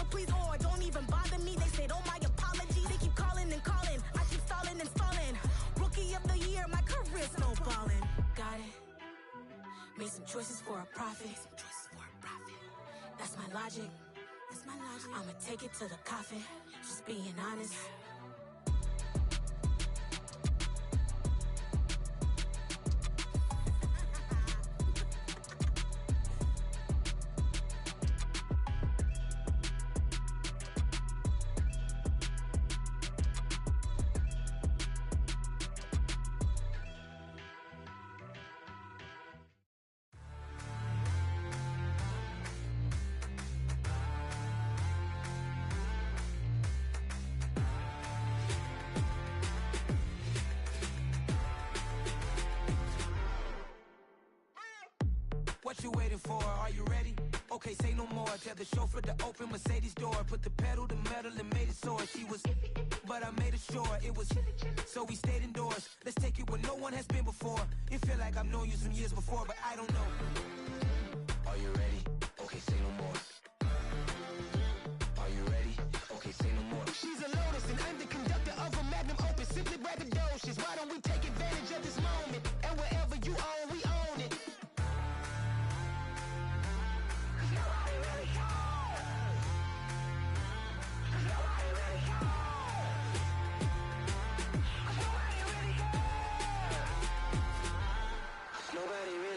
please, or don't even bother me. They said, oh, my apology. They keep calling and calling. I keep stalling and stalling. Rookie of the year, my career snowballing. Got it. Made some choices for a profit. That's my logic. I'ma take it to the coffin. Just being honest. What you waiting for? Are you ready? Okay, say no more. Tell the chauffeur to open Mercedes door. Put the pedal to metal and made it soar. She was, but I made it sure it was. So we stayed indoors. Let's take it where no one has been before. It feel like I've known you some years before, but I don't know. Are you ready? Okay, say no more. Are you ready? Okay, say no more. She's a Lotus and I'm the conductor of a Magnum opus. Simply braggadocious. Why don't we take advantage of this moment? And wherever you own, we own it.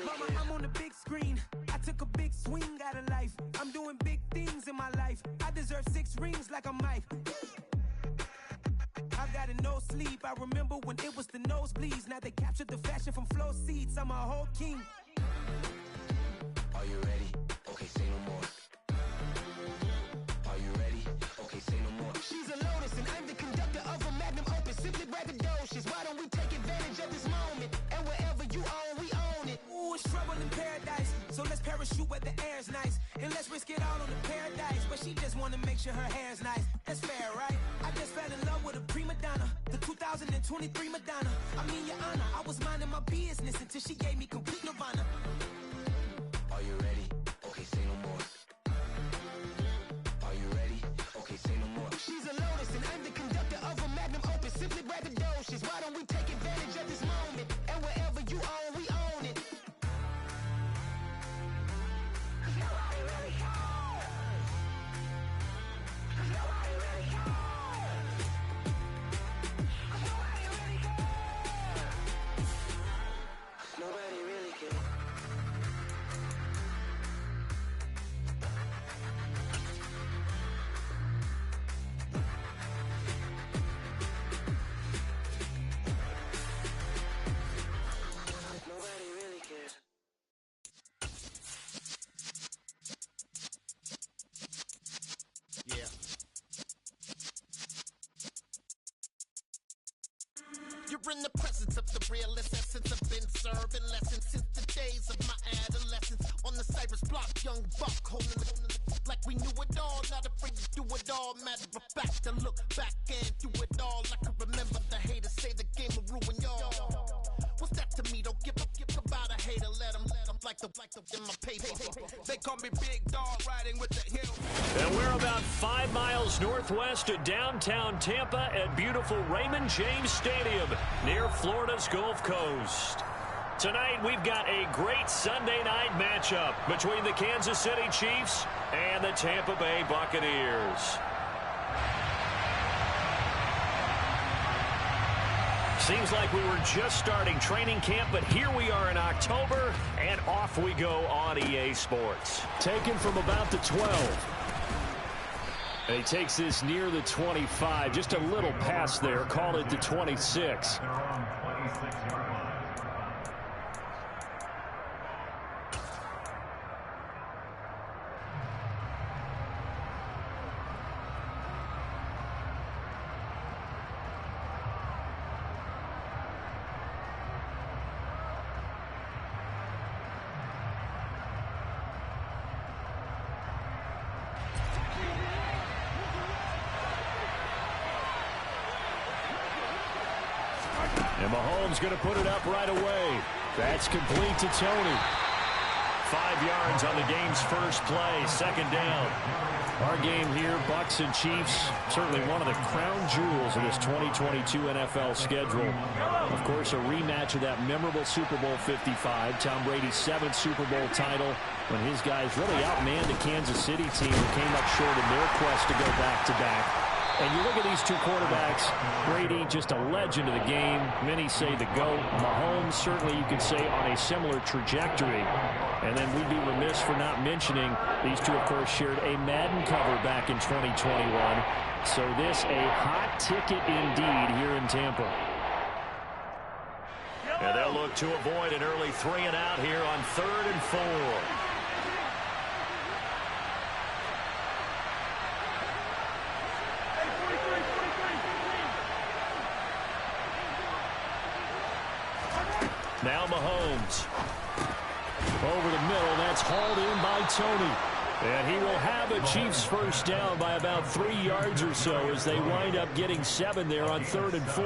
Mama, I'm on the big screen. I took a big swing out of life. I'm doing big things in my life. I deserve 6 rings like a Mike. I've got no sleep. I remember when it was the nosebleeds. Now they captured the fashion from flow seats. I'm a whole king. Are you ready? Okay, say no more. Are you ready? Okay, say no more. She's a Lotus and I'm the conductor of a Magnum opus. Simply braggadocious. Why don't we take advantage of this moment? And wherever you own, we own it. Ooh, it's trouble in paradise. So let's parachute where the air's nice. And let's risk it all on the paradise. But she just wanna make sure her hair's nice. That's fair, right? I just fell in love with a prima donna. The 2023 Madonna. I mean, your honor, I was minding my business until she gave me complete nirvana. Are you ready? Okay, say no more. Are you ready? Okay, say no more. She's a Lotus and I'm the conductor of a Magnum opus. Simply braggadocious. Why don't we take advantage of this moment? And wherever you own, we own it. Nobody really cares. Nobody really cares. Yeah. You're in the presence of the realest essence. I've been serving lessons since the days of my adolescence. On the Cypress block, young buck holding it like we knew it all. Not afraid to do it all. Matter of fact, to look back and do it all. I can remember the haters say the game will ruin y'all. What's that to me? Don't give about a hater. Let them like the in my paper. They call me Big Dog riding with the hill. And we're about 5 miles northwest of downtown Tampa at beautiful Raymond James Stadium near Florida's Gulf Coast. Tonight we've got a great Sunday night matchup between the Kansas City Chiefs and the Tampa Bay Buccaneers. Seems like we were just starting training camp, but here we are in October, and off we go on EA Sports. Taken from about the 12. And he takes this near the 25, just a little pass there, call it the 26. And Mahomes going to put it up right away. That's complete to Tony. 5 yards on the game's first play, second down. Our game here, Bucs and Chiefs, certainly one of the crown jewels of this 2022 NFL schedule. Of course, a rematch of that memorable Super Bowl 55, Tom Brady's 7th Super Bowl title, when his guys really outmanned the Kansas City team who came up short in their quest to go back-to-back. And you look at these two quarterbacks, Brady, just a legend of the game. Many say the GOAT. Mahomes, certainly you could say on a similar trajectory. And then we'd be remiss for not mentioning these two, of course, shared a Maddem cover back in 2021. So this a hot ticket indeed here in Tampa. And they'll look to avoid an early 3-and-out here on 3rd and 4. Now Mahomes. Over the middle, that's hauled in by Tony. And he will have a Chiefs first down by about 3 yards or so as they wind up getting 7 there on 3rd and 4.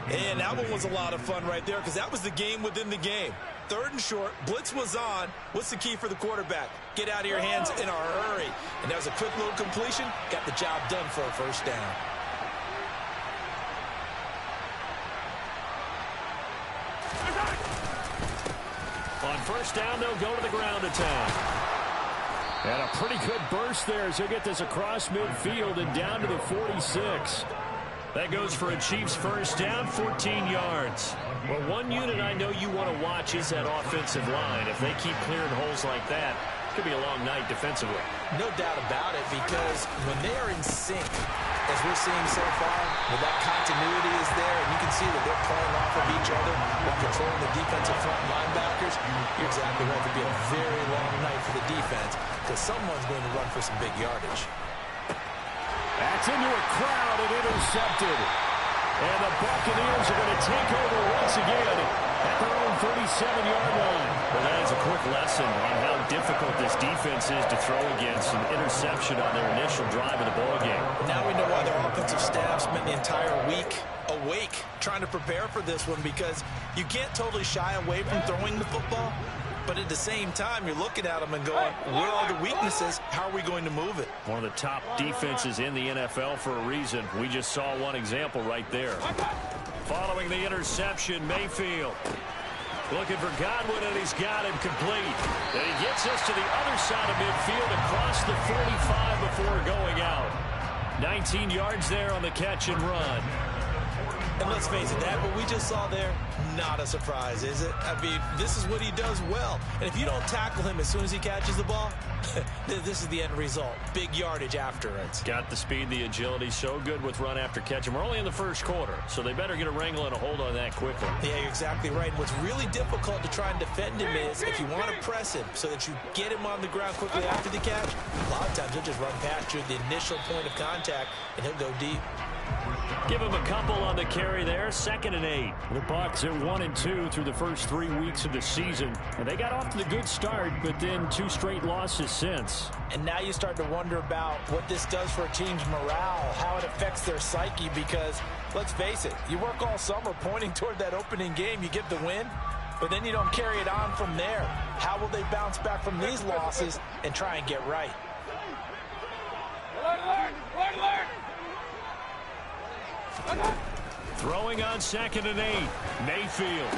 And that one was a lot of fun right there because that was the game within the game. 3rd and short, blitz was on. What's the key for the quarterback? Get out of your hands in a hurry. And that was a quick little completion. Got the job done for a first down. On first down, they'll go to the ground attack. And a pretty good burst there as he'll get this across midfield and down to the 46. That goes for a Chiefs first down, 14 yards. Well, one unit I know you want to watch is that offensive line. If they keep clearing holes like that, it could be a long night defensively. No doubt about it, because when they are in sync, as we're seeing so far, when that continuity is there, and you can see that they're playing off of each other while controlling the defensive front linebackers, you're exactly right. It could be a very long night for the defense because someone's going to run for some big yardage. That's into a crowd and intercepted. And the Buccaneers are going to take over once again at their own 37-yard line. Well, that is a quick lesson on how difficult this defense is to throw against. An interception on their initial drive of the ballgame. Now we know why their offensive staff spent the entire week awake trying to prepare for this one, because you can't totally shy away from throwing the football. But at the same time, you're looking at them and going, where are the weaknesses? How are we going to move it? One of the top defenses in the NFL for a reason. We just saw one example right there. Following the interception, Mayfield looking for Godwin, and he's got him complete. And he gets us to the other side of midfield across the 45 before going out. 19 yards there on the catch and run. And let's face it, that what we just saw there, not a surprise, is it? I mean, this is what he does well. And if you don't tackle him as soon as he catches the ball, this is the end result. Big yardage after it. Got the speed, the agility, so good with run after catch. And we're only in the first quarter, so they better get a wrangle and a hold on that quickly. Yeah, you're exactly right. And what's really difficult to try and defend him is if you want to press him so that you get him on the ground quickly after the catch, a lot of times he'll just run past you at the initial point of contact, and he'll go deep. Give him a couple on the carry there. 2nd and 8. The Bucs are 1-2 through the first 3 weeks of the season. And they got off to the good start, but then 2 straight losses since. And now you start to wonder about what this does for a team's morale, how it affects their psyche, because let's face it, you work all summer pointing toward that opening game, you get the win, but then you don't carry it on from there. How will they bounce back from these losses and try and get right? Throwing on 2nd and 8. Mayfield.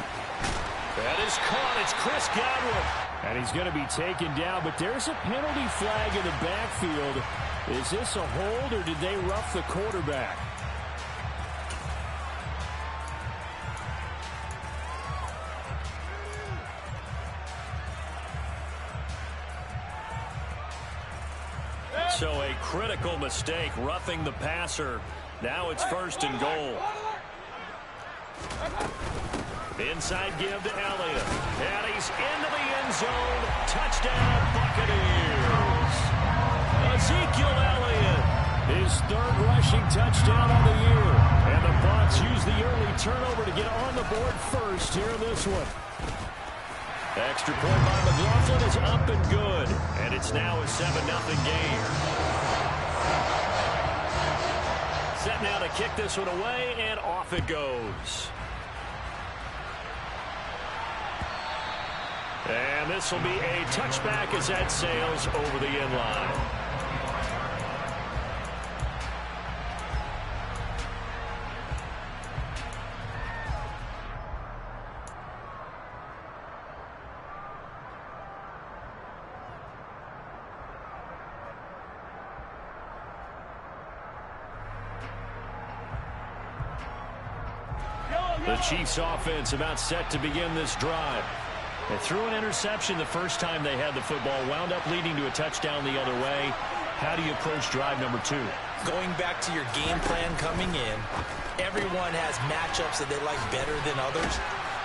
That is caught. It's Chris Godwin. And he's going to be taken down, but there's a penalty flag in the backfield. Is this a hold, or did they rough the quarterback? So a critical mistake, roughing the passer. Now it's 1st and goal. Inside give to Elliott. And he's into the end zone. Touchdown, Buccaneers. Ezekiel Elliott, his 3rd rushing touchdown of the year. And the Bucs use the early turnover to get on the board first here in this one. Extra point by McLaughlin is up and good. And it's now a 7-0 game. Set now to kick this one away, and off it goes. And this will be a touchback as that sails over the end line. The Chiefs offense about set to begin this drive. They threw an interception the first time they had the football, wound up leading to a touchdown the other way. How do you approach drive number 2? Going back to your game plan coming in, everyone has matchups that they like better than others.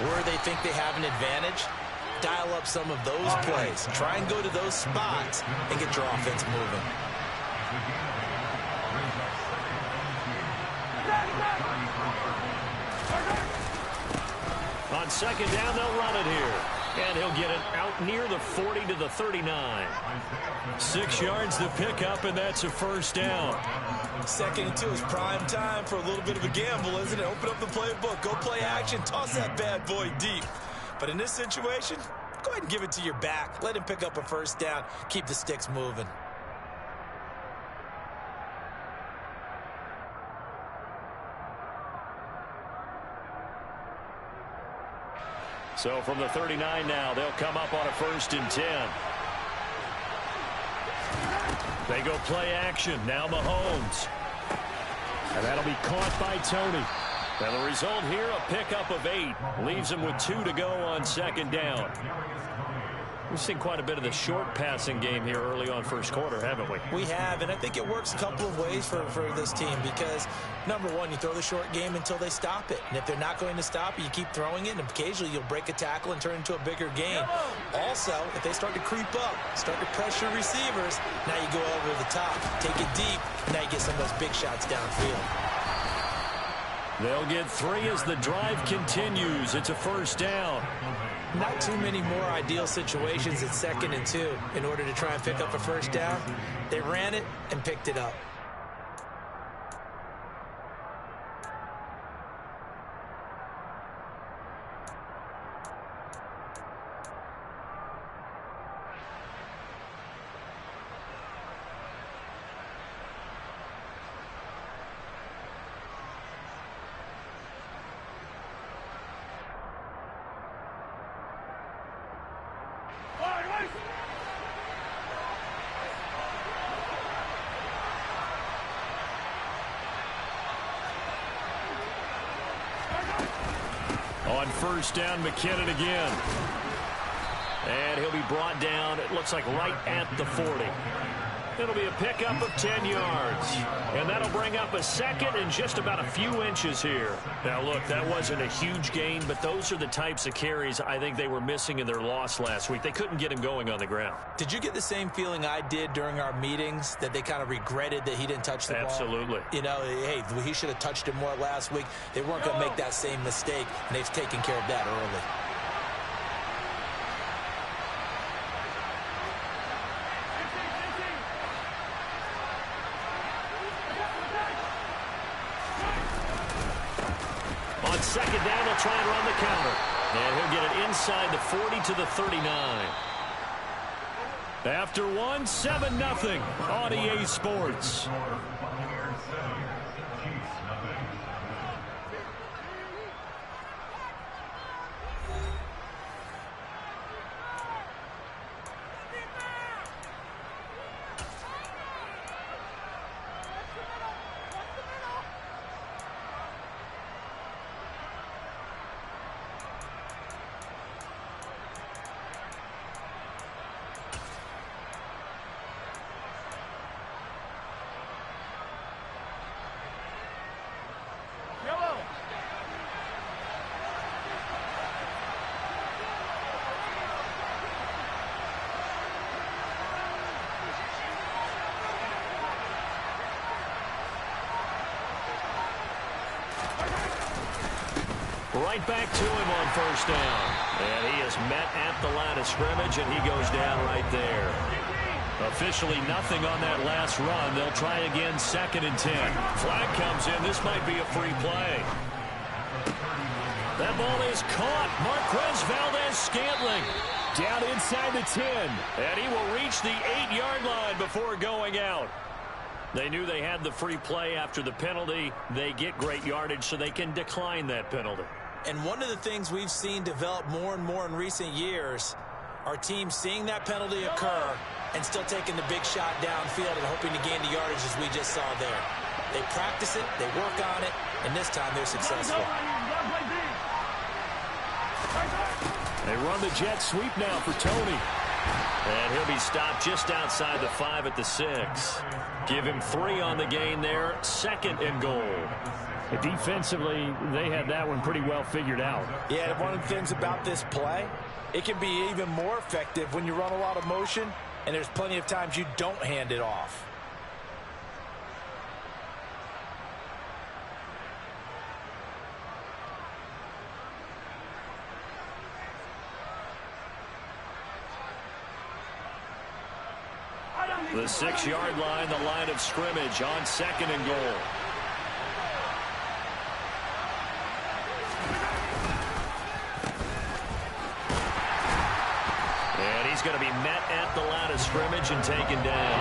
Where they think they have an advantage, dial up some of those plays. Try and go to those spots and get your offense moving. On second down, they'll run it here. And he'll get it out near the 40 to the 39. 6 yards to pick up, and that's a first down. 2nd and 2 is prime time for a little bit of a gamble, isn't it? Open up the playbook, go play action, toss that bad boy deep. But in this situation, go ahead and give it to your back. Let him pick up a first down. Keep the sticks moving. So from the 39 now, they'll come up on a 1st and 10. They go play action. Now Mahomes. And that'll be caught by Tony. And the result here, a pickup of 8. Leaves him with 2 to go on 2nd down. We've seen quite a bit of the short passing game here early on first quarter, haven't we? We have, and I think it works a couple of ways for this team because, number one, you throw the short game until they stop it. And if they're not going to stop it, you keep throwing it, and occasionally you'll break a tackle and turn it into a bigger game. Also, if they start to creep up, start to pressure receivers, now you go over the top, take it deep, now you get some of those big shots downfield. They'll get 3 as the drive continues. It's a first down. Not too many more ideal situations at 2nd and 2 in order to try and pick up a first down. They ran it and picked it up. On first down, McKinnon again. And he'll be brought down, it looks like right at the 40. It'll be a pickup of 10 yards. And that'll bring up a 2nd and just about a few inches here. Now, look, that wasn't a huge gain, but those are the types of carries I think they were missing in their loss last week. They couldn't get him going on the ground. Did you get the same feeling I did during our meetings, that they kind of regretted that he didn't touch the ball? Absolutely. You know, hey, he should have touched it more last week. They weren't going to make that same mistake, and they've taken care of that early. On second down, they'll try and run the counter. And he'll get it inside the 40 to the 39. After 1, 7-0 on EA Sports. Right back to him on first down. And he is met at the line of scrimmage, and he goes down right there. Officially nothing on that last run. They'll try again 2nd and 10. Flag comes in. This might be a free play. That ball is caught. Marquez Valdez-Scantling. Down inside the 10. And he will reach the 8-yard line before going out. They knew they had the free play after the penalty. They get great yardage so they can decline that penalty. And one of the things we've seen develop more and more in recent years are teams seeing that penalty occur and still taking the big shot downfield and hoping to gain the yardage as we just saw there. They practice it, they work on it, and this time they're successful. They run the jet sweep now for Tony. And he'll be stopped just outside the 5 at the 6. Give him 3 on the gain there. 2nd and goal. Defensively, they had that one pretty well figured out. Yeah, one of the things about this play, it can be even more effective when you run a lot of motion, and there's plenty of times you don't hand it off. The 6-yard line, the line of scrimmage on 2nd and goal. And he's going to be met at the line of scrimmage and taken down.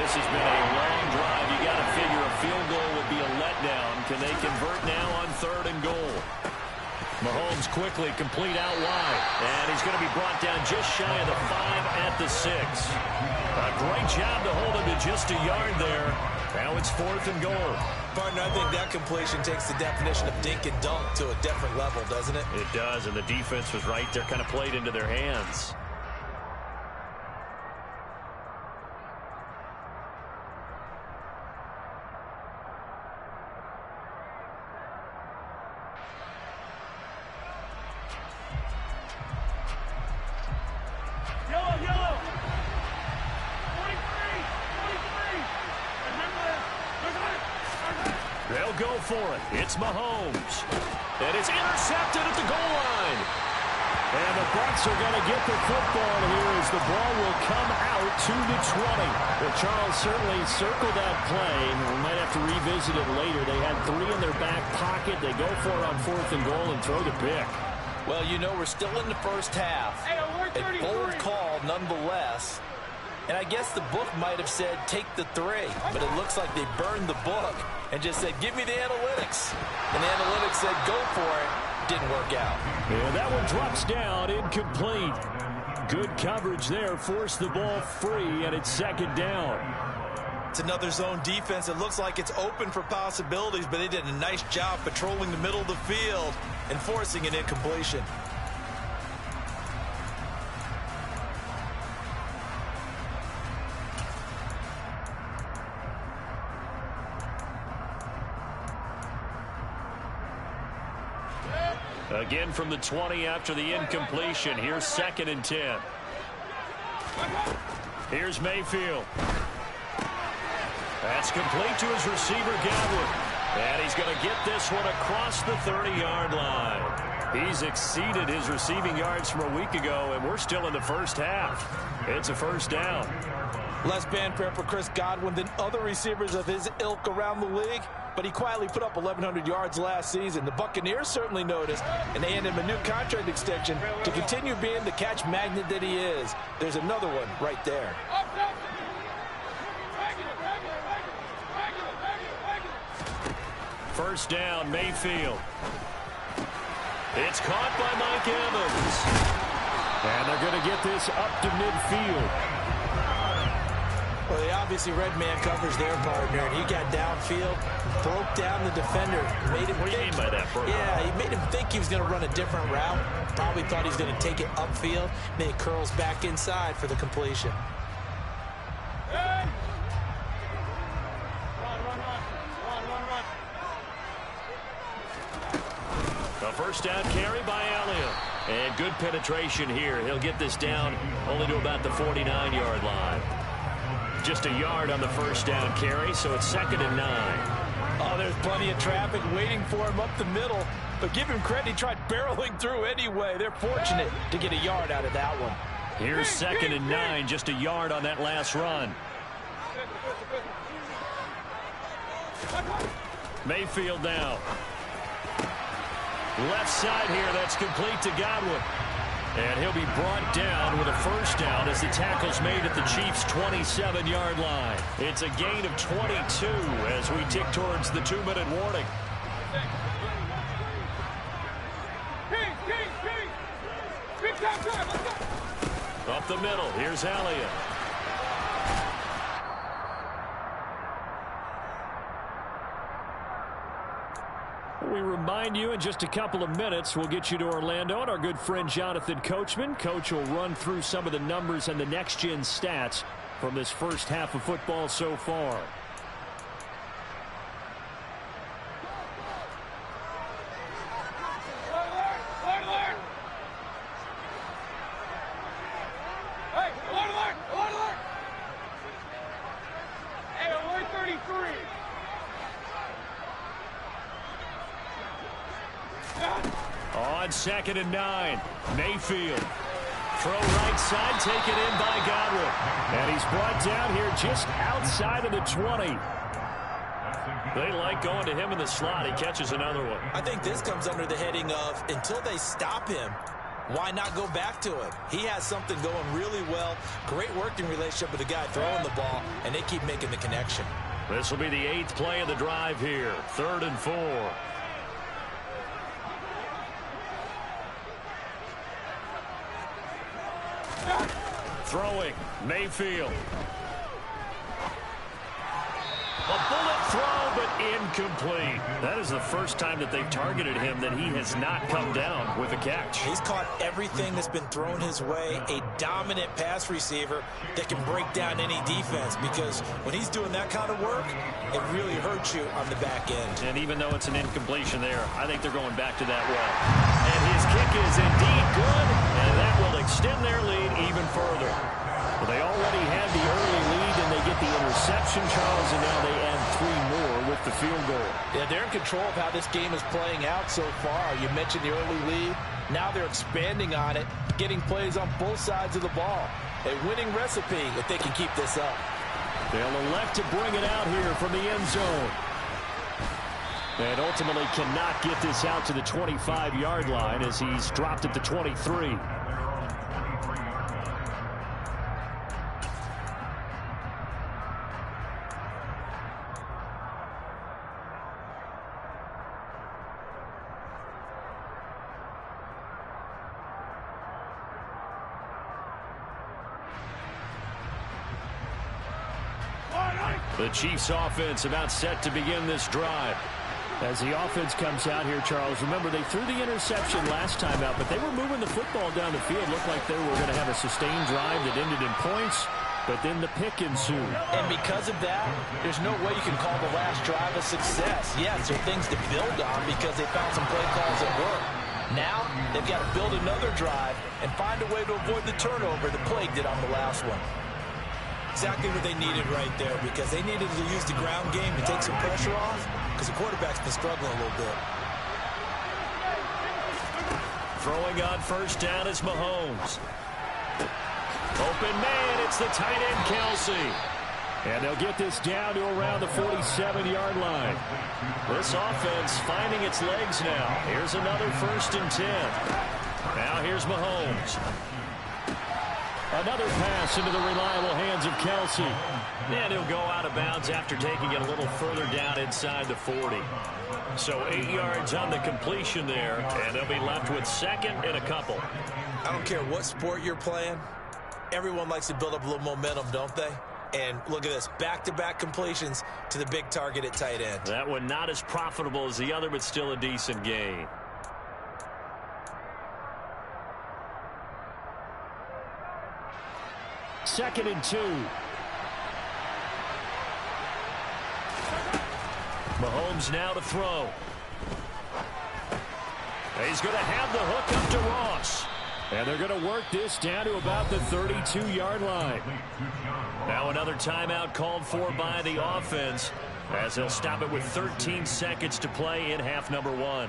This has been a long drive. You got to figure a field goal would be a letdown. Can they convert now on 3rd and goal? Mahomes quickly complete out wide. And he's going to be brought down just shy of the 5 at the 6. A great job to hold him to just a yard there. Now it's 4th and goal. Partner, I think that completion takes the definition of dink and dunk to a different level, doesn't it? It does, and the defense was right there, kind of played into their hands. They'll go for it. It's Mahomes. And it's intercepted at the goal line. And the Bucs are going to get the football here as the ball will come out to the 20. Well, Charles certainly circled that play. We might have to revisit it later. They had 3 in their back pocket. They go for it on 4th and goal and throw the pick. Well, you know, we're still in the first half. A bold call nonetheless. And I guess the book might have said take the 3, but it looks like they burned the book and just said give me the analytics. And the analytics said go for it. Didn't work out. And that one drops down, incomplete. Good coverage there, forced the ball free, and it's 2nd down. It's another zone defense. It looks like it's open for possibilities, but they did a nice job patrolling the middle of the field and forcing an incompletion. Again from the 20 after the incompletion. Here's 2nd and 10. Here's Mayfield. That's complete to his receiver, Godwin. And he's going to get this one across the 30-yard line. He's exceeded his receiving yards from a week ago, and we're still in the first half. It's a 1st down. Less fanfare for Chris Godwin than other receivers of his ilk around the league, but he quietly put up 1,100 yards last season. The Buccaneers certainly noticed, and they handed him a new contract extension to continue being the catch magnet that he is. There's another one right there. First down, Mayfield. It's caught by Mike Evans. And they're going to get this up to midfield. Well, they obviously read man coverage their partner, and he got downfield, broke down the defender, made him What do you mean by that, bro? Yeah, he made him think he was going to run a different route. Probably thought he was going to take it upfield. Then he curls back inside for the completion. Hey! Run. A first down carry by Elliott. And good penetration here. He'll get this down only to about the 49-yard line. Just a yard on the first down carry, so it's 2nd and 9. Oh, there's plenty of traffic waiting for him up the middle. But give him credit, he tried barreling through anyway. They're fortunate to get a yard out of that one. Here's 2nd and 9, just a yard on that last run. Mayfield now. Left side here, that's complete to Godwin. And he'll be brought down with a first down as the tackle's made at the Chiefs' 27-yard line. It's a gain of 22 as we tick towards the 2-minute warning. Up the middle, here's Elliott. We remind you in just a couple of minutes we'll get you to Orlando and our good friend Jonathan Coachman. Coach will run through some of the numbers and the next-gen stats from this first half of football so far. On 2nd and 9, Mayfield. Throw right side, taken in by Godwin. And he's brought down here just outside of the 20. They like going to him in the slot. He catches another one. I think this comes under the heading of until they stop him, why not go back to him? He has something going really well. Great working relationship with the guy throwing the ball, and they keep making the connection. This will be the 8th play of the drive here. 3rd and 4. Throwing, Mayfield. A bullet throw, but incomplete. That is the first time that they've targeted him that he has not come down with a catch. He's caught everything that's been thrown his way. A dominant pass receiver that can break down any defense, because when he's doing that kind of work, it really hurts you on the back end. And even though it's an incompletion there, I think they're going back to that well. And his kick is indeed good, and that will extend their lead even further. Well, they already had the early lead, and they get the interception, Charles, and now they add 3 more with the field goal. Yeah, they're in control of how this game is playing out so far. You mentioned the early lead. Now they're expanding on it, getting plays on both sides of the ball. A winning recipe if they can keep this up. They'll elect to bring it out here from the end zone. And ultimately cannot get this out to the 25-yard line as he's dropped at the 23. The Chiefs offense about set to begin this drive. As the offense comes out here, Charles, remember they threw the interception last time out, but they were moving the football down the field. Looked like they were going to have a sustained drive that ended in points, but then the pick ensued. And because of that, there's no way you can call the last drive a success. Yes, there are things to build on because they found some play calls that work. Now, they've got to build another drive and find a way to avoid the turnover that plagued it on the last one. Exactly what they needed right there, because they needed to use the ground game to take some pressure off, because the quarterback's been struggling a little bit. Throwing on first down is Mahomes. Open man, it's the tight end Kelsey. And they'll get this down to around the 47-yard line. This offense finding its legs now. Here's another 1st and 10. Now here's Mahomes. Another pass into the reliable hands of Kelsey. And he'll go out of bounds after taking it a little further down inside the 40. So 8 yards on the completion there, and they'll be left with 2nd and a couple. I don't care what sport you're playing. Everyone likes to build up a little momentum, don't they? And look at this, back-to-back completions to the big target at tight end. That one not as profitable as the other, but still a decent gain. Second and 2. Mahomes now to throw. He's going to have the hook up to Ross. And they're going to work this down to about the 32-yard line. Now another timeout called for by the offense as they'll stop it with 13 seconds to play in half number 1.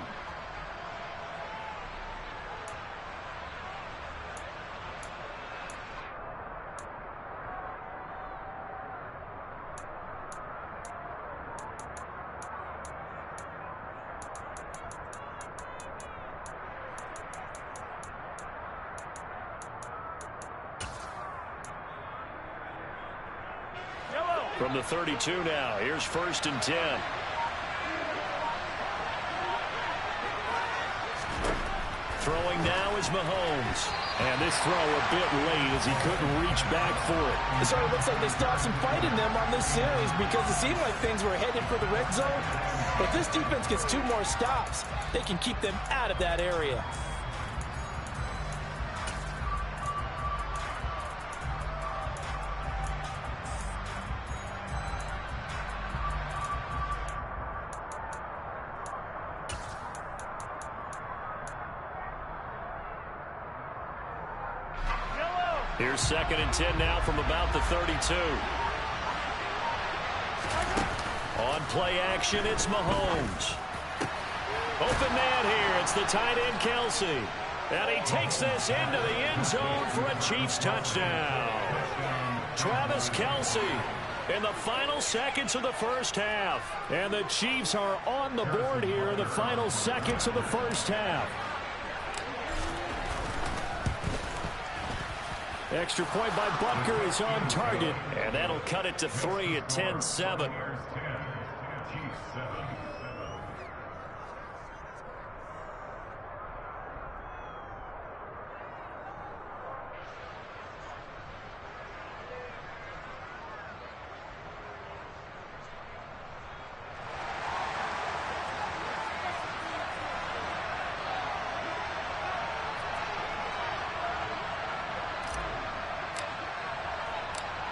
From the 32 now, here's 1st and 10. Throwing now is Mahomes. And this throw a bit late as he couldn't reach back for it. It sort of looks like they still have some fight in them on this series because it seemed like things were headed for the red zone. But if this defense gets 2 more stops, they can keep them out of that area. Here's 2nd and 10 now from about the 32. On play action, it's Mahomes. Open man here. It's the tight end, Kelsey. And he takes this into the end zone for a Chiefs touchdown. Travis Kelsey in the final seconds of the first half. And the Chiefs are on the board here in the final seconds of the first half. Extra point by Butker is on target, and that'll cut it to 3 at 10-7.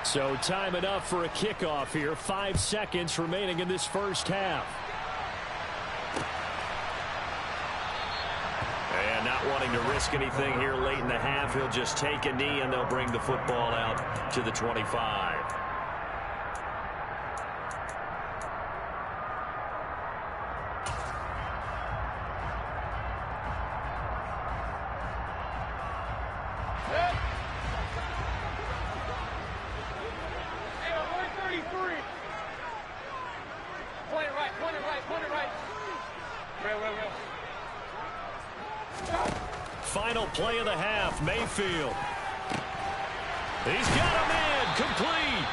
So time enough for a kickoff here. 5 seconds remaining in this first half. And not wanting to risk anything here late in the half, he'll just take a knee and they'll bring the football out to the 25. Final play of the half, Mayfield. He's got a man, complete.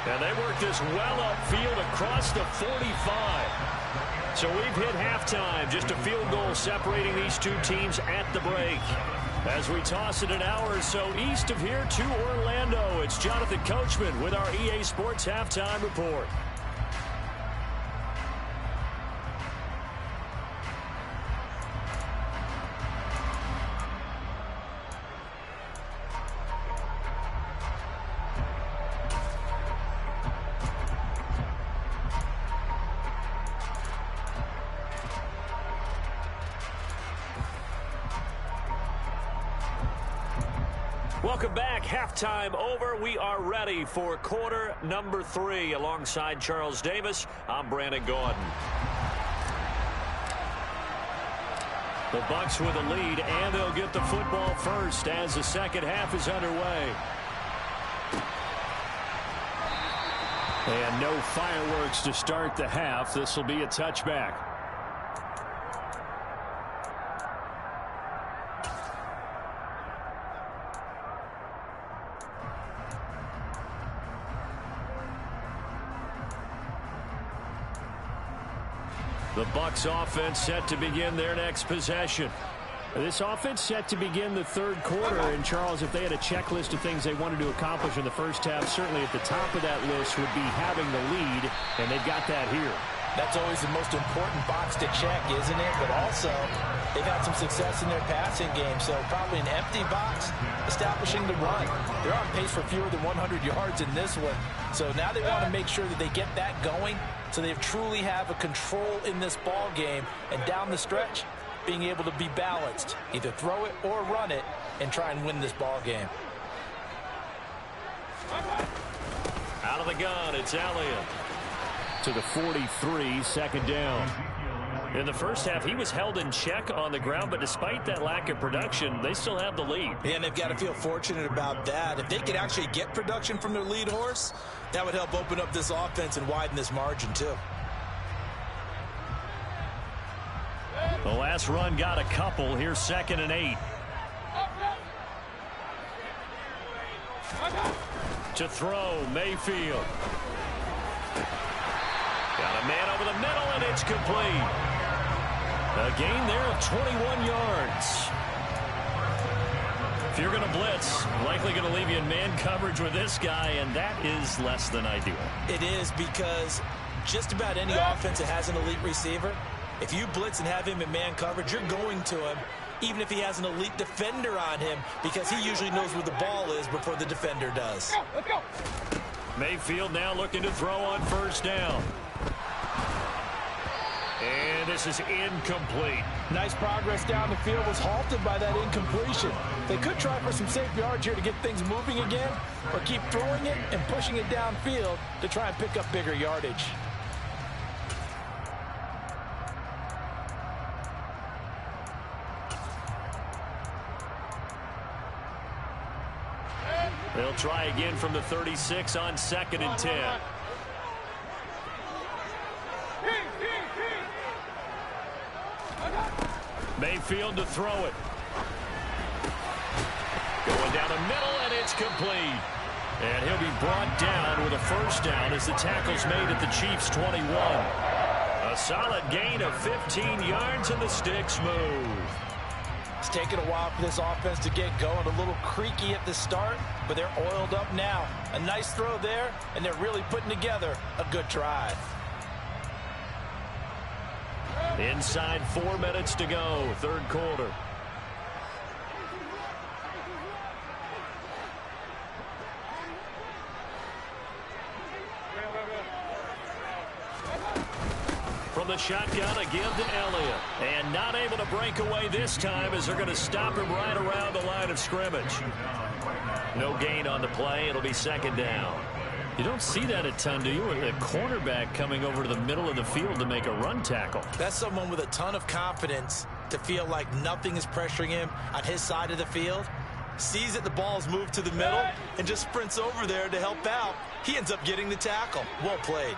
And they work this well upfield across the 45. So we've hit halftime, just a field goal separating these two teams at the break. As we toss it an hour or so east of here to Orlando, it's Jonathan Coachman with our EA Sports Halftime Report. Welcome back. Halftime over. We are ready for quarter number 3. Alongside Charles Davis, I'm Brandon Gordon. The Bucs with a lead, and they'll get the football first as the second half is underway. And no fireworks to start the half. This will be a touchback. The Bucs offense set to begin their next possession. This offense set to begin the third quarter. And, Charles, if they had a checklist of things they wanted to accomplish in the first half, certainly at the top of that list would be having the lead, and they've got that here. That's always the most important box to check, isn't it? But also, they've had some success in their passing game, so probably an empty box, establishing the run. They're on pace for fewer than 100 yards in this one. So now they want to make sure that they get that going so they truly have a control in this ball game. And down the stretch, being able to be balanced, either throw it or run it, and try and win this ball game. Out of the gun, it's Elliott. To the 43, second down. In the first half, he was held in check on the ground, but despite that lack of production, they still have the lead. Yeah, and they've got to feel fortunate about that. If they could actually get production from their lead horse, that would help open up this offense and widen this margin, too. The last run got a couple. Here's 2nd and 8. To throw, Mayfield. it's complete. A gain there of 21 yards. If you're going to blitz, likely going to leave you in man coverage with this guy, and that is less than ideal. It is, because just about any offense that has an elite receiver, if you blitz and have him in man coverage, you're going to him, even if he has an elite defender on him, because he usually knows where the ball is before the defender does. Let's go. Mayfield now looking to throw on first down. And this is incomplete. Nice progress down the field, was halted by that incompletion. They could try for some safe yards here to get things moving again, or keep throwing it and pushing it downfield to try and pick up bigger yardage. They'll try again from the 36 on 2nd and 10. Mayfield to throw it. Going down the middle, and it's complete. And he'll be brought down with a first down as the tackle's made at the Chiefs' 21. A solid gain of 15 yards, and the sticks move. It's taken a while for this offense to get going. A little creaky at the start, but they're oiled up now. A nice throw there, and they're really putting together a good drive. Inside 4 minutes to go, third quarter. From the shotgun, a give to Elliott. And not able to break away this time as they're going to stop him right around the line of scrimmage. No gain on the play. It'll be second down. You don't see that a ton, do you? A cornerback coming over to the middle of the field to make a run tackle. That's someone with a ton of confidence to feel like nothing is pressuring him on his side of the field. Sees that the ball's moved to the middle and just sprints over there to help out. He ends up getting the tackle. Well played.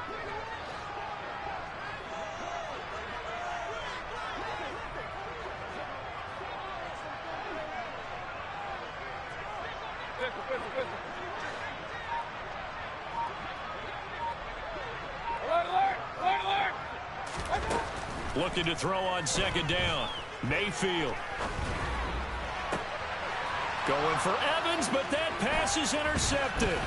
Looking to throw on second down. Mayfield. Going for Evans, but that pass is intercepted.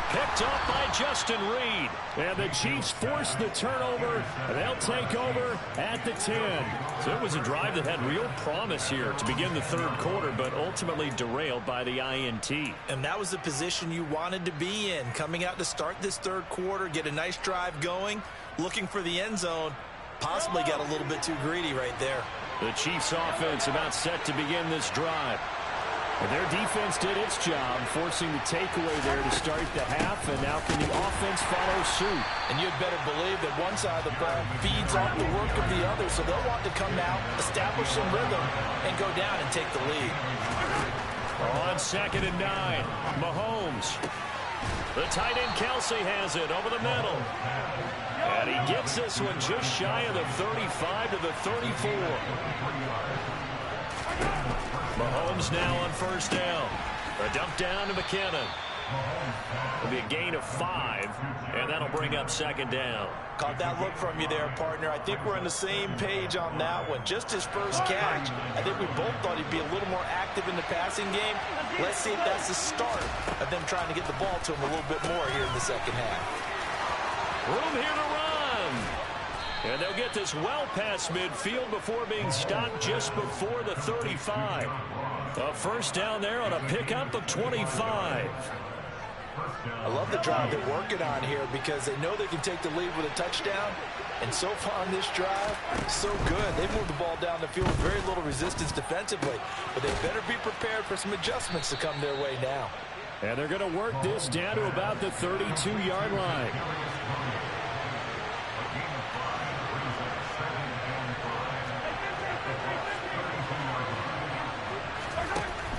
Picked up by Justin Reed. And the Chiefs force the turnover, and they'll take over at the 10. So it was a drive that had real promise here to begin the third quarter, but ultimately derailed by the INT. And that was the position you wanted to be in. Coming out to start this third quarter, get a nice drive going, looking for the end zone. Possibly got a little bit too greedy right there. The Chiefs offense about set to begin this drive. And their defense did its job, forcing the takeaway there to start the half, and now can the offense follow suit? And you'd better believe that one side of the ball feeds off the work of the other, so they'll want to come out, establish some rhythm, and go down and take the lead. On 2nd and 9, Mahomes. The tight end Kelsey has it over the middle. And he gets this one just shy of the 35 to the 34. Mahomes now on first down. A dump down to McKinnon. It'll be a gain of 5, and that'll bring up second down. Caught that look from you there, partner. I think we're on the same page on that one. Just his first catch. I think we both thought he'd be a little more active in the passing game. Let's see if that's the start of them trying to get the ball to him a little bit more here in the second half. Room here to run. And they'll get this well past midfield before being stopped just before the 35. A first down there on a pickup of 25. I love the drive they're working on here because they know they can take the lead with a touchdown. And so far on this drive, so good. They moved the ball down the field with very little resistance defensively. But they better be prepared for some adjustments to come their way now. And they're going to work this down to about the 32-yard line.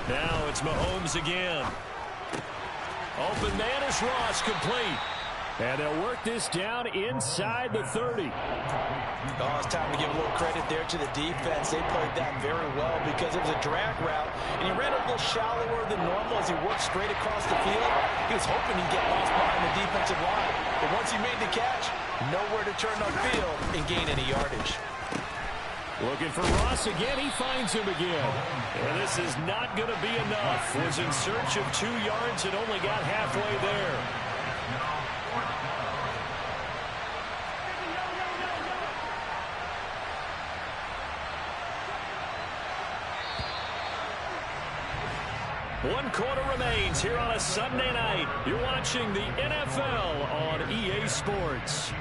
Now it's Mahomes again. Open man is Ross, complete. And they'll work this down inside the 30. Oh, it's time to give a little credit there to the defense. They played that very well because it was a drag route, and he ran a little shallower than normal as he worked straight across the field. He was hoping he'd get lost behind the defensive line, but once he made the catch, Nowhere to turn upfield and gain any yardage. Looking for Ross again. He finds him again. And this is not going to be enough. Was in search of 2 yards and only got halfway there. One quarter remains here on a Sunday night. You're watching the NFL on EA Sports.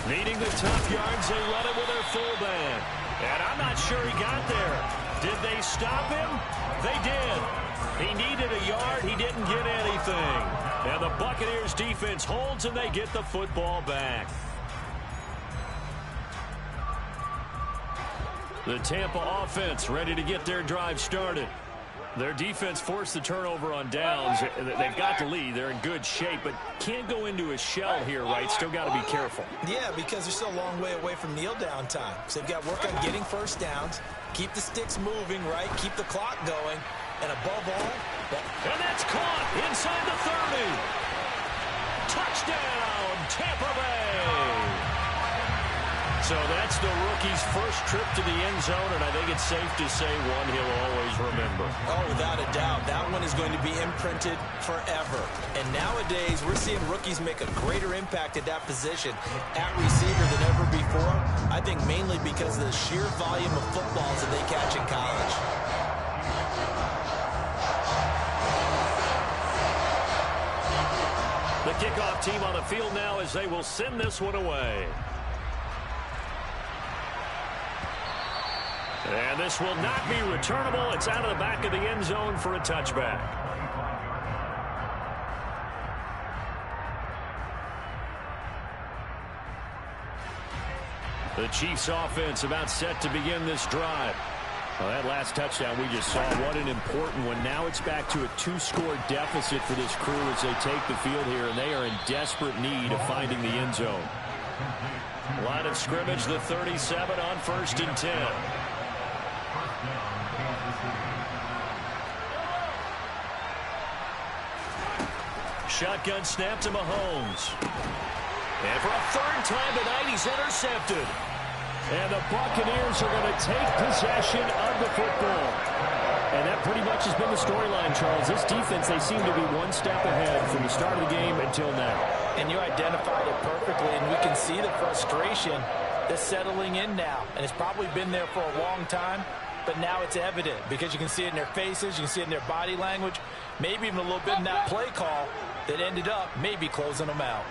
Needing the top yards, they run it with their fullback. And I'm not sure he got there. Did they stop him? They did. He needed a yard. He didn't get anything. And the Buccaneers defense holds, and they get the football back. The Tampa offense ready to get their drive started. Their defense forced the turnover on downs. They've got the lead. They're in good shape, but can't go into a shell here, right? Still got to be careful. Yeah, because they're still a long way away from kneel down time. So they've got to work on getting first downs, keep the sticks moving, right? Keep the clock going, and above all... And that's caught inside the 30. Touchdown, Tampa Bay. So that's the rookie's first trip to the end zone, and I think it's safe to say one he'll always remember. Oh, without a doubt. That one is going to be imprinted forever. And nowadays, we're seeing rookies make a greater impact at that position at receiver than ever before. I think mainly because of the sheer volume of footballs that they catch in college. The kickoff team on the field now as they will send this one away. And this will not be returnable. It's out of the back of the end zone for a touchback. The Chiefs offense about set to begin this drive. Well, that last touchdown we just saw, what an important one. Now it's back to a 2-score deficit for this crew as they take the field here, and they are in desperate need of finding the end zone. Line of scrimmage, the 37 on 1st and 10. Shotgun snap to Mahomes. And for a 3rd time tonight, he's intercepted. And the Buccaneers are going to take possession of the football. And that pretty much has been the storyline, Charles. This defense, they seem to be one step ahead from the start of the game until now. And you identified it perfectly, and we can see the frustration that's settling in now. And it's probably been there for a long time, but now it's evident because you can see it in their faces, you can see it in their body language, maybe even a little bit in that play call that ended up maybe closing them out.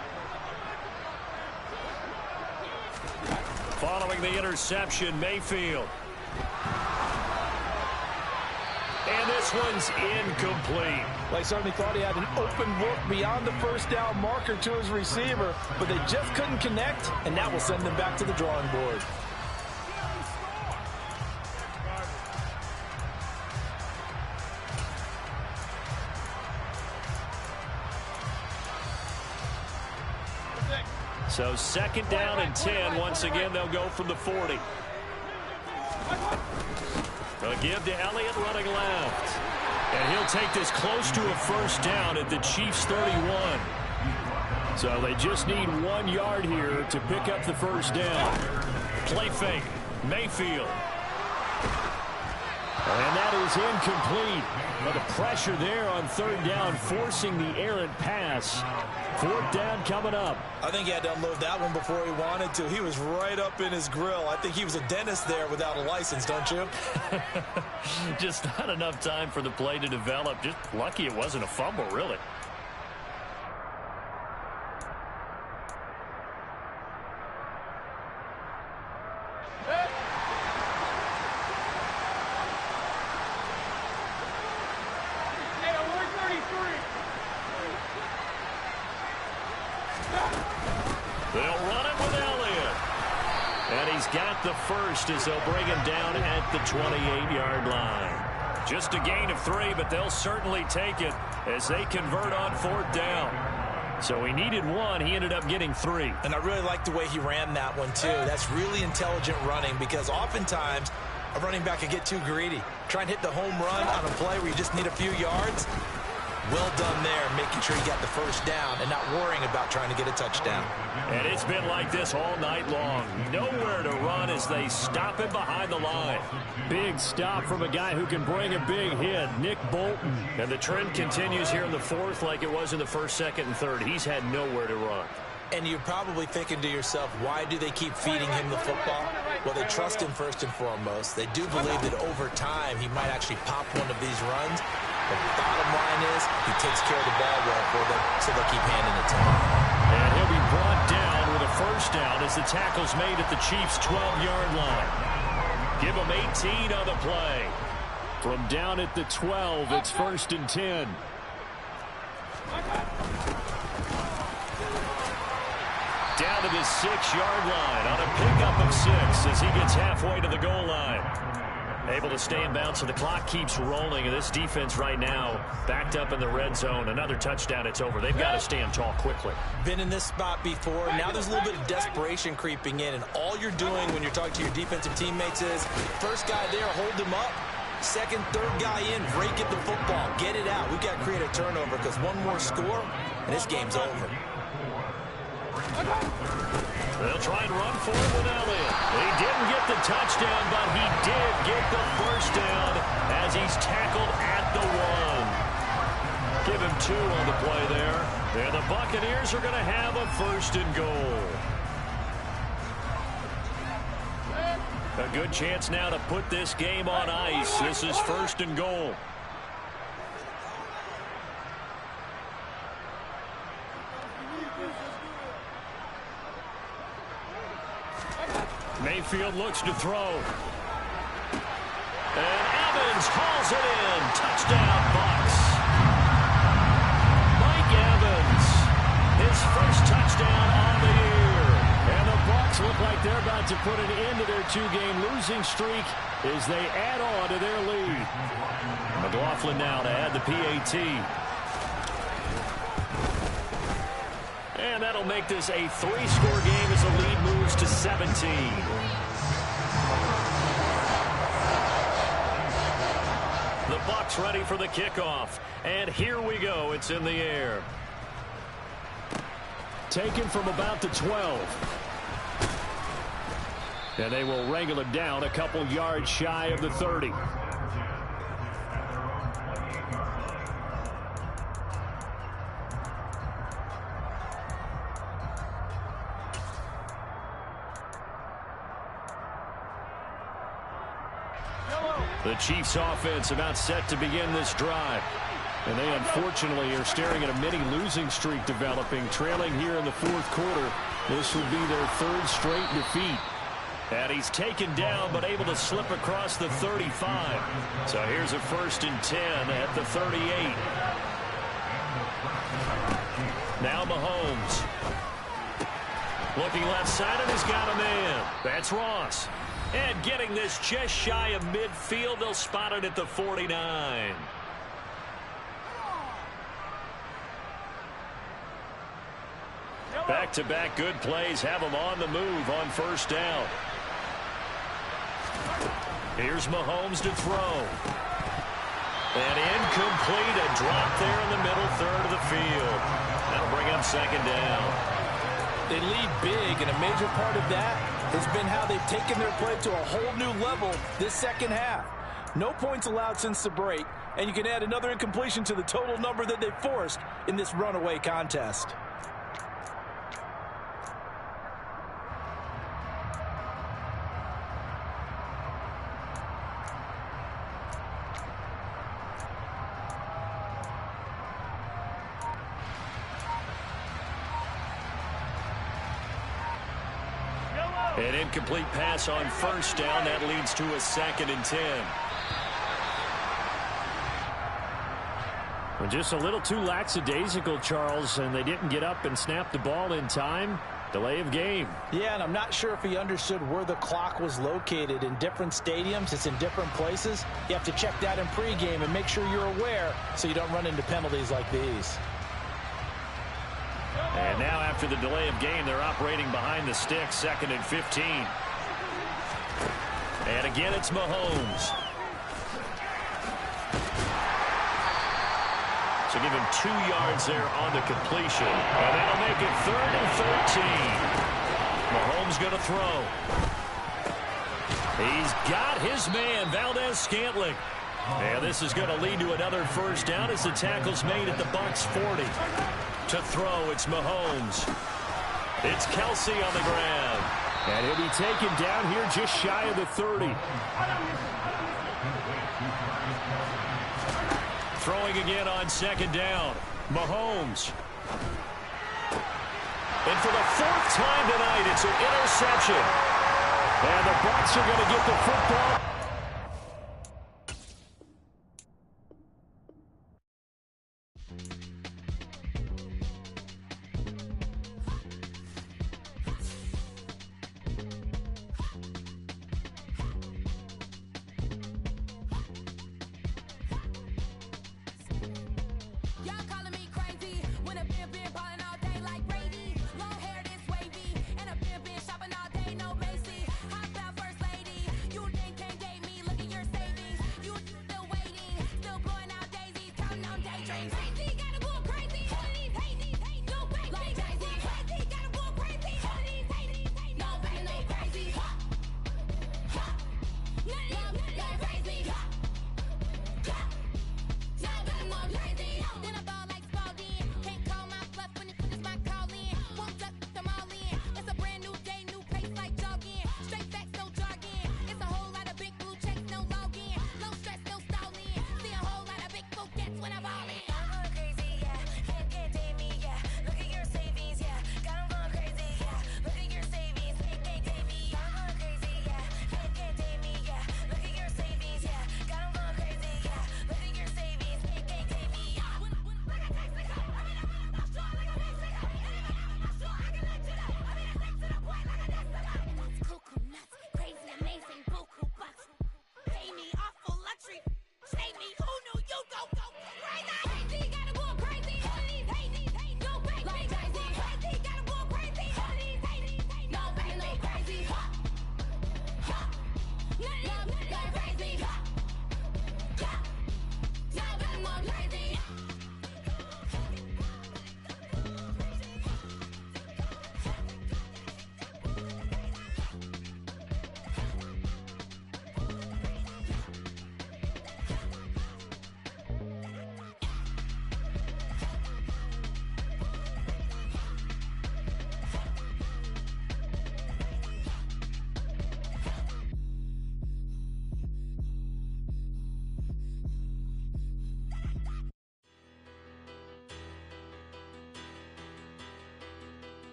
Following the interception, Mayfield. And this one's incomplete. Well, he certainly thought he had an open look beyond the first down marker to his receiver, but they just couldn't connect, and that will send them back to the drawing board. So 2nd down and 10. Once again, they'll go from the 40. They'll give to Elliott running left. And he'll take this close to a 1st down at the Chiefs' 31. So they just need 1 yard here to pick up the 1st down. Play fake. Mayfield. And that is incomplete. But the pressure there on 3rd down, forcing the errant pass. 4th down coming up. I think he had to unload that one before he wanted to. He was right up in his grill. I think he was a dentist there without a license, don't you? Just not enough time for the play to develop. Just lucky it wasn't a fumble, really. And he's got the first as they'll bring him down at the 28-yard line. Just a gain of 3, but they'll certainly take it as they convert on 4th down. So he needed 1. He ended up getting 3. And I really like the way he ran that one, too. That's really intelligent running because oftentimes a running back can get too greedy. Try and hit the home run on a play where you just need a few yards. Well done there, making sure he got the first down and not worrying about trying to get a touchdown. And it's been like this all night long. Nowhere to run as they stop him behind the line. Big stop from a guy who can bring a big hit, Nick Bolton. And the trend continues here in the 4th like it was in the 1st, 2nd, and 3rd. He's had nowhere to run. And you're probably thinking to yourself, why do they keep feeding him the football? Well, they trust him first and foremost. They do believe that over time he might actually pop one of these runs. But the bottom line is he takes care of the ball well for them, so they'll keep handing it to him. And he'll be brought down with a first down as the tackle's made at the Chiefs' 12-yard line. Give him 18 on the play. From down at the 12, it's 1st and 10. Down to the 6-yard line on a pickup of 6 as he gets halfway to the goal line. Able to stay in bounds, so the clock keeps rolling. And this defense right now backed up in the red zone. Another touchdown, it's over. They've got to stand tall quickly. Been in this spot before. Now there's a little bit of desperation creeping in. And all you're doing when you're talking to your defensive teammates is, first guy there, hold him up. Second, third guy in, break it the football. Get it out. We've got to create a turnover because one more score, and this game's over. They'll try and run for it with Elliott. He didn't get the touchdown, but he did get the first down as he's tackled at the 1. Give him 2 on the play there. And the Buccaneers are going to have a 1st and goal. A good chance now to put this game on ice. This is 1st and goal. Mayfield looks to throw. And Evans hauls it in. Touchdown, Bucs. Mike Evans, his first touchdown on the year. And the Bucs look like they're about to put an end to their 2-game losing streak as they add on to their lead. McLaughlin now to add the PAT. And that'll make this a 3-score game as the lead moves to 17. The Bucs ready for the kickoff. And here we go. It's in the air. Taken from about the 12. And they will wrangle it down a couple yards shy of the 30. The Chiefs offense about set to begin this drive. And they unfortunately are staring at a mini losing streak developing, trailing here in the 4th quarter. This would be their 3rd straight defeat. And he's taken down but able to slip across the 35. So here's a 1st and 10 at the 38. Now Mahomes. Looking left side and he's got a man. That's Ross. And getting this just shy of midfield, they'll spot it at the 49. Back-to-back good plays have them on the move on 1st down. Here's Mahomes to throw. And incomplete, a drop there in the middle 3rd of the field. That'll bring up 2nd down. They lead big, and a major part of that has been how they've taken their play to a whole new level this 2nd half. No points allowed since the break, and you can add another incompletion to the total number that they've forced in this runaway contest. An incomplete pass on 1st down. That leads to a 2nd and 10. Well, just a little too lackadaisical, Charles, and they didn't get up and snap the ball in time. Delay of game. Yeah, and I'm not sure if he understood where the clock was located. In different stadiums, it's in different places. You have to check that in pregame and make sure you're aware so you don't run into penalties like these. And now after the delay of game, they're operating behind the sticks, 2nd and 15. And again, it's Mahomes. So give him 2 yards there on the completion. And that'll make it 3rd and 13. Mahomes going to throw. He's got his man, Valdez-Scantling. And this is going to lead to another first down as the tackle's made at the Bucs 40. To throw, it's Mahomes. It's Kelsey on the ground. And he'll be taken down here just shy of the 30. Throwing again on 2nd down. Mahomes. And for the 4th time tonight, it's an interception. And the Bucs are going to get the football.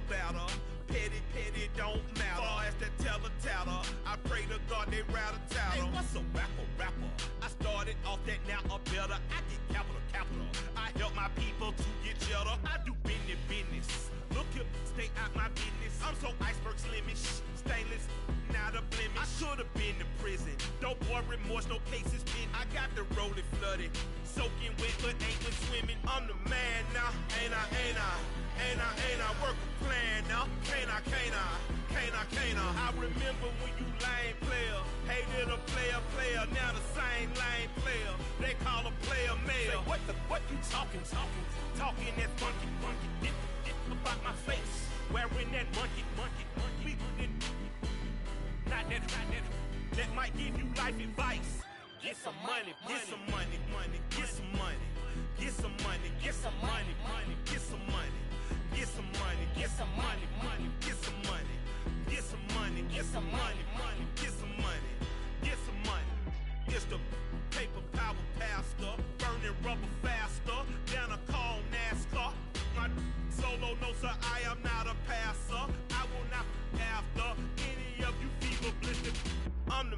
Better. Petty don't matter. Far as that teller, I pray to God they rattle tattle. Hey, what's a rapper? I started off that, now a better. I get capital. I help my people to get cheddar. I do business. Look here, stay out my business. I'm so iceberg slimish, stainless, not a blemish. I should have been to prison. No boy remorse, no cases pinned. I got the rolling flooded, soaking wet, but ain't been swimming. I'm the man now, ain't I? Work a plan now, can't I? I remember when you lame player, hated a player, now the same lame player. They call a player mayor. Say, what you talking that funky, dip about my face, wearing that monkey. We didn't, not that might give you life advice. Get some money, get some money. It's the paper power pastor, burning rubber faster, down a call NASCAR. My solo, no sir, I am not a passer. I will not after any of you fever blistered. I'm the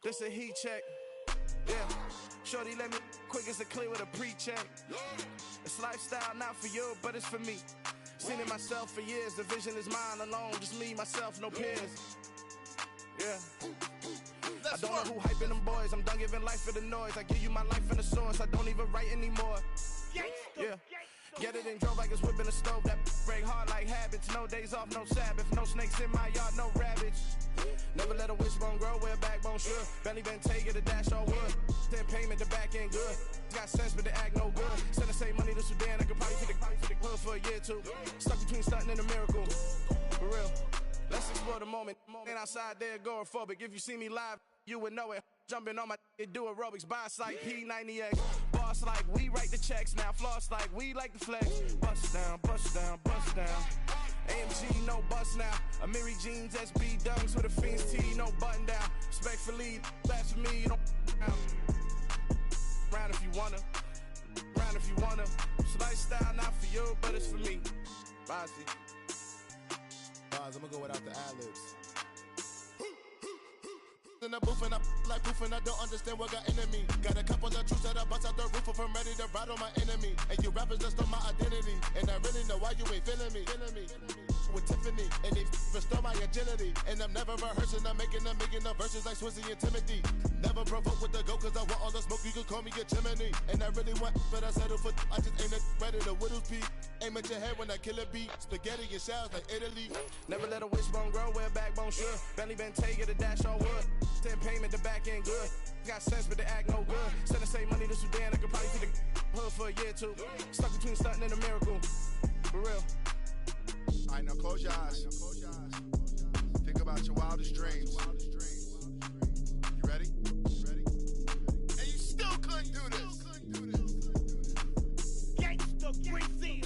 This a heat check. Yeah. Shorty let me quick as a clear with a pre-check. It's lifestyle not for you, but it's for me. Seen it myself for years. The vision is mine alone. Just me, myself, no peers. Yeah. I don't know who hyping them boys. I'm done giving life for the noise. I give you my life in the source. I don't even write anymore. Yeah. Get it and drove like it's whipping a stove. That break hard like habits. No days off, no Sabbath. No snakes in my yard, no rabbits. Never let a wishbone grow where backbone should. Belly been taking the dash all wood. Then payment, the back end good. Got sense, but the act no good. Send the same money to Sudan. I could probably take the hood for a year or two. Stuck between stunting and a miracle. For real. Let's explore the moment. Ain't outside there agoraphobic. If you see me live, you would know it. Jumping on my do aerobics. Boss like P90X. Boss like we write the checks now. Floss like we like the flex. Bust down, bust down, bust down. AMG, no bust now. Amiri jeans, SB dunks with a Fiends T, no button down. Respectfully, that's for me, you don't down. Round if you wanna. Round if you wanna. It's lifestyle not for you, but it's for me. Bossy. Bars, I'm gonna go without the ad-libs. In the booth and I like proof and I don't understand what got into me. Got a couple of truths that I bust out the roof if I'm ready to ride on my enemy. And you rappers just on my identity. And I really know why you ain't feeling me. With Tiffany, and they restore my agility. And I'm never rehearsing, I'm making the verses like Swizzy and Timothy. Never provoke with the go, cause I want all the smoke, you can call me a chimney. And I really want, but I settle for, I just ain't ready to whittles peak. Aim at your head when I kill a beat. Spaghetti and shells like Italy. Never let a wishbone grow where backbone should. Belly been taking the dash all wood. Then payment, the back end good. Got sense, but the act no good. Send the same money to Sudan. I could probably take the hood for a year or two. Stuck between stunting and a miracle. For real. All right, now close your eyes. Think about your wildest dreams. You ready? And you still couldn't do this. Gangsta Brazil.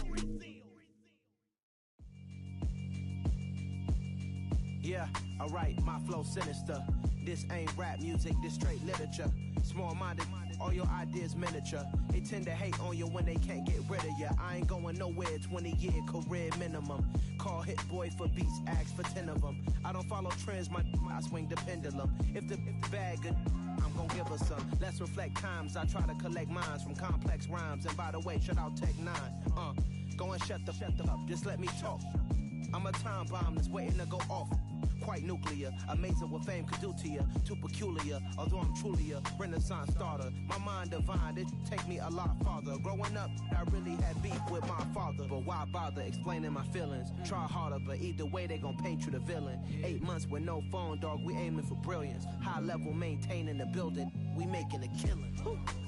Yeah, alright, my flow sinister. This ain't rap music, this straight literature. Small-minded, all your ideas miniature. They tend to hate on you when they can't get rid of you. I ain't going nowhere, 20-year career minimum. Call Hit Boy for beats, ask for 10 of them. I don't follow trends, I swing the pendulum. If the bag good, I'm gon' give her some. Let's reflect times, I try to collect minds from complex rhymes. And by the way, shout out Tech 9. Go and shut the up, just let me talk. I'm a time bomb that's waiting to go off. Quite nuclear, amazing what fame could do to you. Too peculiar, although I'm truly a renaissance starter. My mind divine, it take me a lot farther. Growing up, I really had beef with my father. But why bother explaining my feelings? Try harder, but either way they gon' paint you the villain. 8 months with no phone, dog, we aiming for brilliance. High level maintaining the building, we making a killing.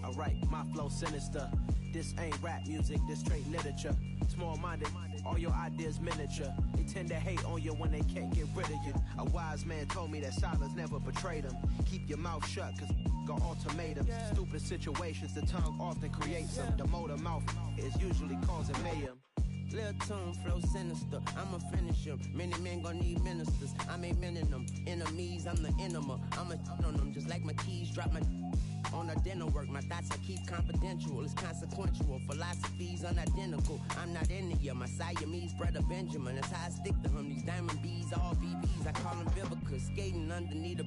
Alright, my flow sinister. This ain't rap music, this straight literature. Small-minded, all your ideas miniature. They tend to hate on you when they can't get rid of you. A wise man told me that silence never betrayed him. Keep your mouth shut, cause got ultimatums. Stupid situations, the tongue often creates them. The motor mouth is usually causing mayhem. Lil' tune, flow sinister, I'ma finish him. Many men gon' need ministers, I'm aiming them. Enemies, I'm the enema. I'ma on them, just like my keys, drop my on a dinner work. My thoughts I keep confidential, it's consequential. Philosophies unidentical, I'm not into you. My Siamese brother Benjamin, that's how I stick to him. These diamond bees, all BBs, I call them Vivica. Skating underneath a